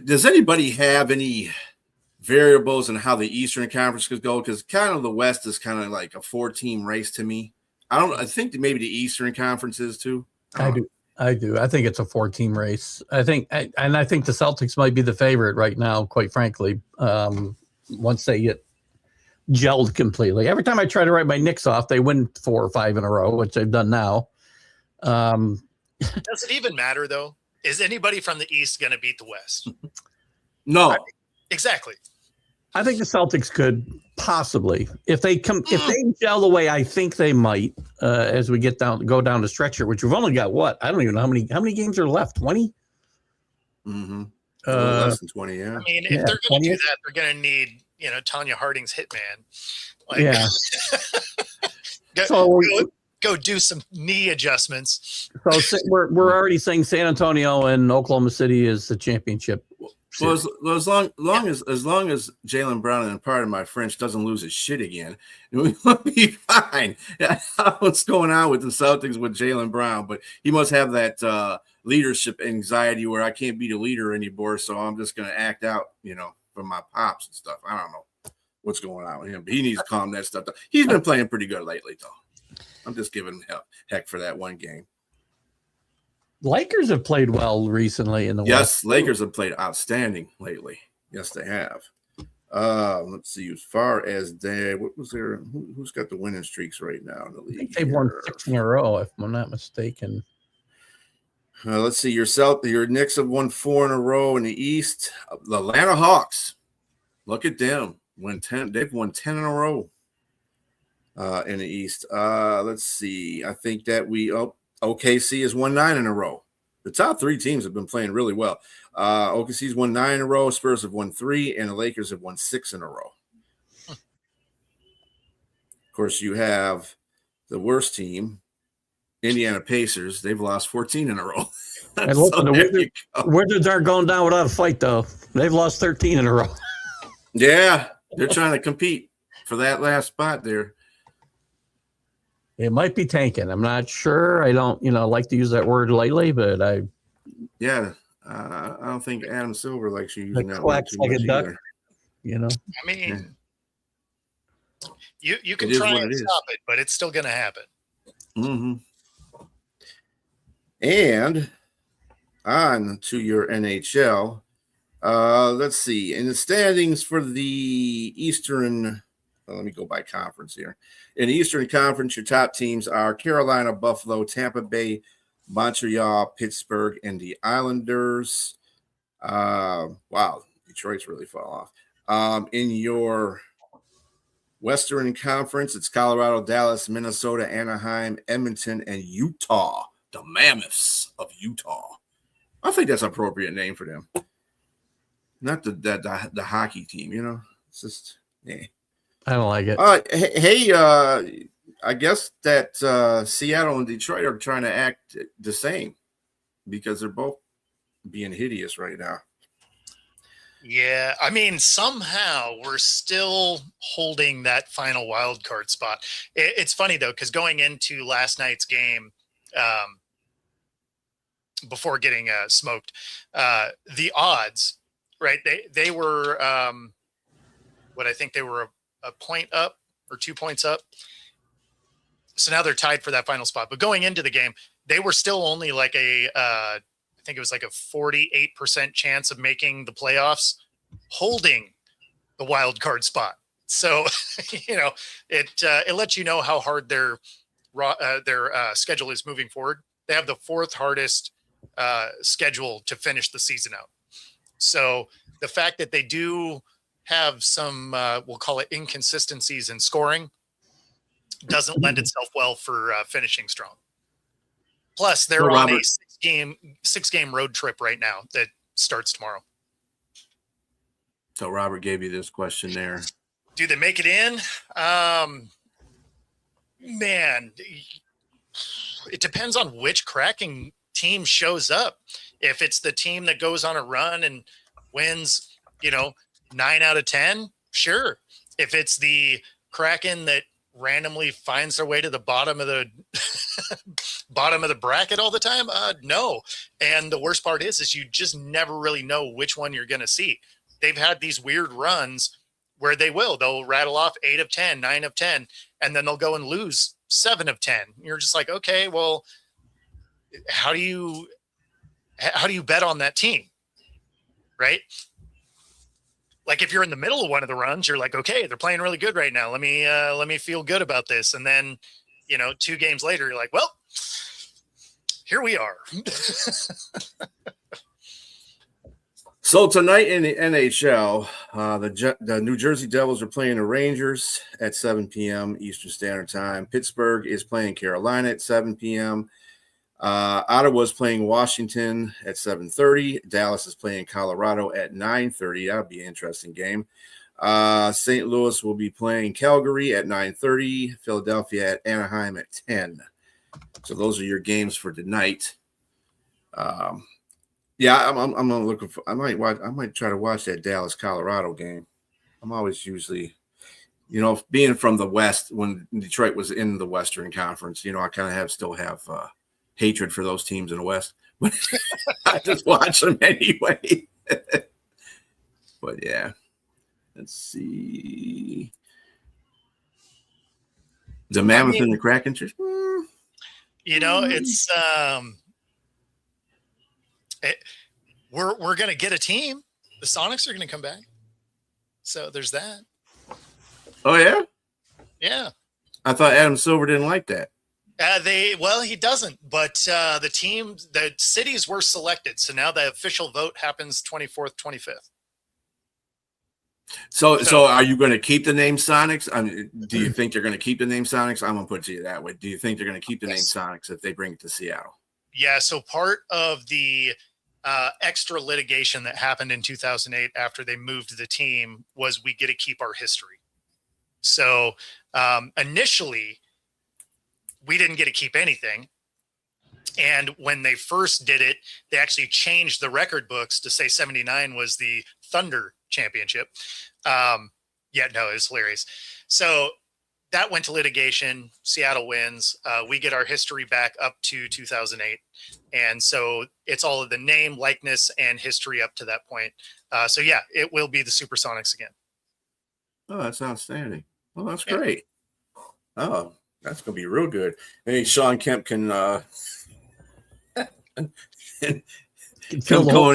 Does anybody have any variables in how the Eastern Conference could go? Because kind of the West is kind of like a 4-team race to me. I think that maybe the Eastern Conference is too. I do. I think it's a 4-team race. I think the Celtics might be the favorite right now, quite frankly, once they get gelled completely. Every time I try to write my Knicks off, they win 4 or 5 in a row, which they've done now. Does it even matter, though? Is anybody from the East going to beat the West? No. Exactly. I think the Celtics could possibly, if they gel the way I think they might, as we go down the stretch here, which we've only got I don't even know how many games are left. 20. Mm-hmm. Less than 20. Yeah. I mean, if they're going to do that, they're going to need Tanya Harding's hitman. Go do some knee adjustments. So we're already saying San Antonio and Oklahoma City is the championship. Well, as long as Jaylen Brown, and pardon my French, doesn't lose his shit again, we'll be fine. I don't know what's going on with the Celtics with Jaylen Brown, but he must have that leadership anxiety where I can't be the leader anymore, so I'm just going to act out, for my pops and stuff. I don't know what's going on with him, but he needs to calm that stuff down. He's been playing pretty good lately, though. I'm just giving him heck for that one game. Lakers have played well recently in the West. Yes, Lakers have played outstanding lately. Yes, they have. Let's see. As far as what was there? Who's got the winning streaks right now in the league? I think they've won 6 in a row, if I'm not mistaken. Let's see. Your Knicks have won 4 in a row in the East. The Atlanta Hawks. Look at them. They've won 10 in a row in the East. Let's see. I think that OKC has won 9 in a row. the top three teams have been playing really well. OKC's won 9 in a row, Spurs have won 3, and the Lakers have won 6 in a row. Of course, you have the worst team, Indiana Pacers. They've lost 14 in a row. And look, the Wizards aren't going down without a fight, though. They've lost 13 in a row. Yeah, they're trying to compete for that last spot there. It might be tanking. I'm not sure. I don't, like to use that word lightly, but I don't think Adam Silver likes you using that word quacks too like much a duck. either. I mean, you can It is try what and it is. stop it, but it's still going to happen. Mm-hmm. And on to your NHL. Let's see. In the standings for the Eastern, let me go by conference here. In the Eastern Conference, your top teams are Carolina, Buffalo, Tampa Bay, Montreal, Pittsburgh, and the Islanders. Wow, Detroit's really fall off. In your Western Conference, it's Colorado, Dallas, Minnesota, Anaheim, Edmonton, and Utah. The Mammoths of Utah. I think that's an appropriate name for them. Not the hockey team, It's just, I don't like it. Hey, I guess that Seattle and Detroit are trying to act the same because they're both being hideous right now. Yeah, I mean, somehow we're still holding that final wild card spot. It's funny, though, because going into last night's game, before getting smoked, the odds, right, they were what I think they were a point up or 2 points up. So now they're tied for that final spot. But going into the game, they were still only like I think it was like a 48% chance of making the playoffs, holding the wild card spot. So, it lets you know how hard their schedule is moving forward. They have the 4th hardest schedule to finish the season out. So the fact that they do have some, we'll call it inconsistencies in scoring, doesn't lend itself well for finishing strong. Plus, they're on a 6-game road trip right now that starts tomorrow. So Robert gave you this question there. Do they make it in? Man, it depends on which Kraken team shows up. If it's the team that goes on a run and wins, 9 out of 10, sure. If it's the Kraken that randomly finds their way to the bottom of the bracket all the time, no. And the worst part is you just never really know which one you're going to see. They've had these weird runs where they'll rattle off 8 of 10, 9 of 10, and then they'll go and lose 7 of 10. You're just like, okay, well, how do you bet on that team? Right? Like if you're in the middle of one of the runs, you're like, okay, they're playing really good right now. Let me feel good about this. And then, 2 games later, you're like, well, here we are. So tonight in the NHL, the New Jersey Devils are playing the Rangers at 7 p.m. Eastern Standard Time. Pittsburgh is playing Carolina at 7 p.m. Ottawa's playing Washington at 7:30. Dallas is playing Colorado at 9:30. That'll be an interesting game. St. Louis will be playing Calgary at 9:30. Philadelphia at Anaheim at 10. So those are your games for tonight. Yeah, I'm looking for. I might try to watch that Dallas Colorado game. I'm always usually, being from the West when Detroit was in the Western Conference. I kind of still have hatred for those teams in the West, but I just watch them anyway. But yeah, let's see. The Mammoth and the Kraken. It's we're gonna get a team. The Sonics are gonna come back, so there's that. Oh yeah, yeah. I thought Adam Silver didn't like that. He doesn't. But the cities were selected, so now the official vote happens 24th, 25th. So are you going to keep the name Sonics? Do you think they're going to keep the name Sonics? I'm going to put it to you that way. Do you think they're going to keep the name Sonics if they bring it to Seattle? Yeah. So part of the extra litigation that happened in 2008 after they moved the team was we get to keep our history. So initially, we didn't get to keep anything. And when they first did it, they actually changed the record books to say 79 was the Thunder championship. Yeah, no, it was hilarious. So that went to litigation. Seattle wins. We get our history back up to 2008. And so it's all of the name, likeness, and history up to that point. So yeah, it will be the Supersonics again. Oh, that's outstanding. Well, that's great. Oh, that's going to be real good. Maybe Sean Kemp can go in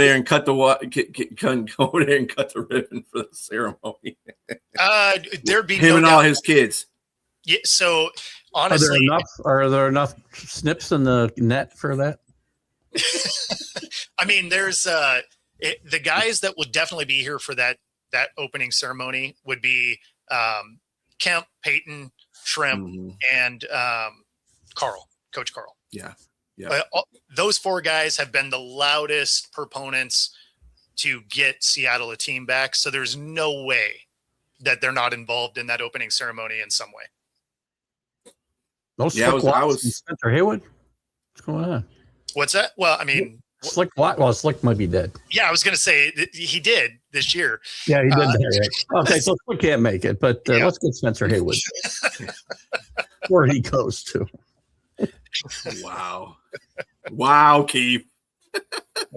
there and cut the go in there and cut the ribbon for the ceremony. There'd be him and all his kids. Yeah. So honestly, are there enough snips in the net for that? I mean, there's the guys that would definitely be here for that opening ceremony would be Kemp, Peyton, Shrimp, and Coach Carl. Yeah. Those four guys have been the loudest proponents to get Seattle a team back. So there's no way that they're not involved in that opening ceremony in some way. I was Spencer Haywood. What's going on? What's that? Well, I mean, Slick. Well, Slick might be dead. Yeah, I was going to say he did this year. Yeah, he did. Right. Okay, so Slick can't make it, but let's get Spencer Haywood where he goes to. Wow, Keith.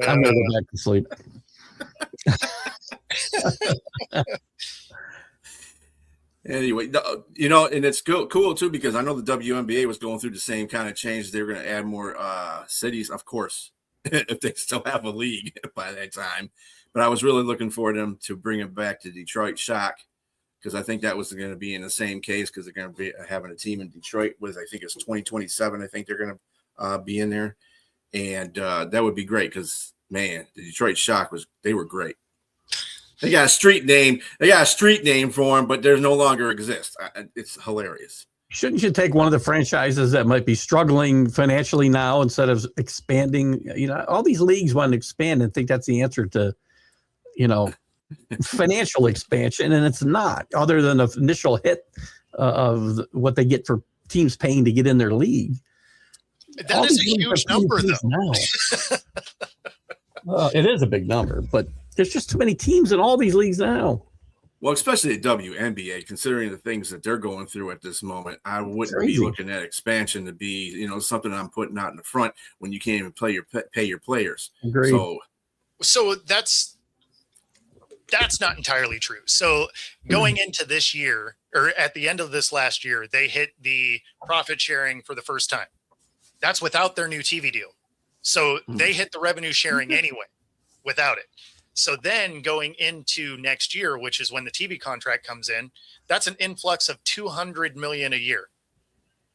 I'm going to go back to sleep. Anyway, and it's cool too, because I know the WNBA was going through the same kind of change. They're going to add more cities, of course, if they still have a league by that time. But I was really looking for them to bring it back to Detroit Shock, because I think that was going to be in the same case, because they're going to be having a team in Detroit with, I think it's 2027. I think they're going to be in there. And that would be great, because, man, the Detroit Shock they were great. They got a street name. They got a street name for them, but they no longer exist. It's hilarious. Shouldn't you take one of the franchises that might be struggling financially now instead of expanding? All these leagues want to expand and think that's the answer to, financial expansion, and it's not. Other than the initial hit of what they get for teams paying to get in their league. That is a huge number, though. It is a big number, but there's just too many teams in all these leagues now. Well, especially the WNBA, considering the things that they're going through at this moment, I wouldn't be looking at expansion to be, something I'm putting out in the front when you can't even pay your players. Agreed. So that's not entirely true. So going into this year, or at the end of this last year, they hit the profit sharing for the first time. That's without their new TV deal. So they hit the revenue sharing anyway without it. So then going into next year, which is when the TV contract comes in, that's an influx of $200 million a year.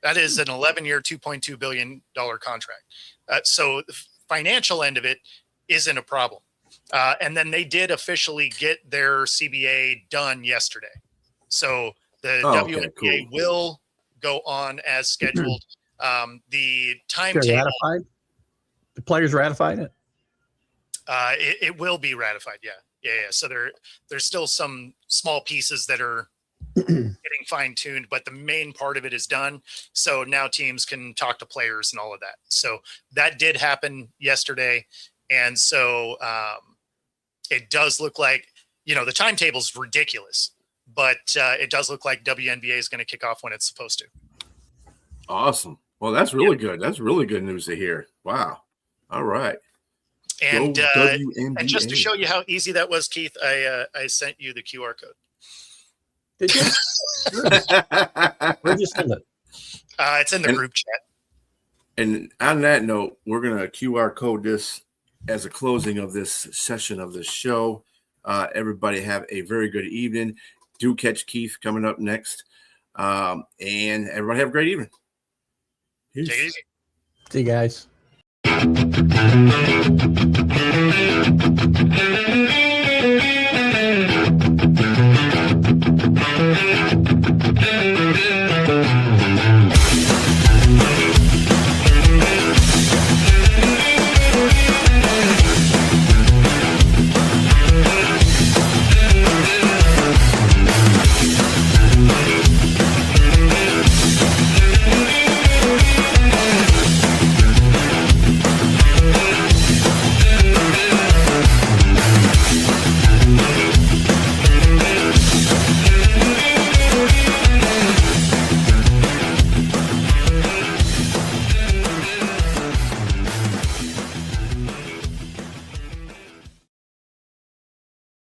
That is an 11-year, $2.2 billion contract. So the financial end of it isn't a problem. And then they did officially get their CBA done yesterday. So the WNBA will go on as scheduled. The timetable. Ratified? The players ratified it? It will be ratified. Yeah. So there's still some small pieces that are getting fine tuned, but the main part of it is done. So now teams can talk to players and all of that. So that did happen yesterday. And so it does look like, the timetable is ridiculous, but it does look like WNBA is going to kick off when it's supposed to. Awesome. Well, that's really good. That's really good news to hear. Wow. All right. And just to show you how easy that was, Keith, I sent you the QR code. Did you? Where'd you send it? It's in the group chat. And on that note, we're going to QR code this as a closing of this session of the show. Everybody have a very good evening. Do catch Keith coming up next. And everybody have a great evening. Peace. Take it easy. See you guys.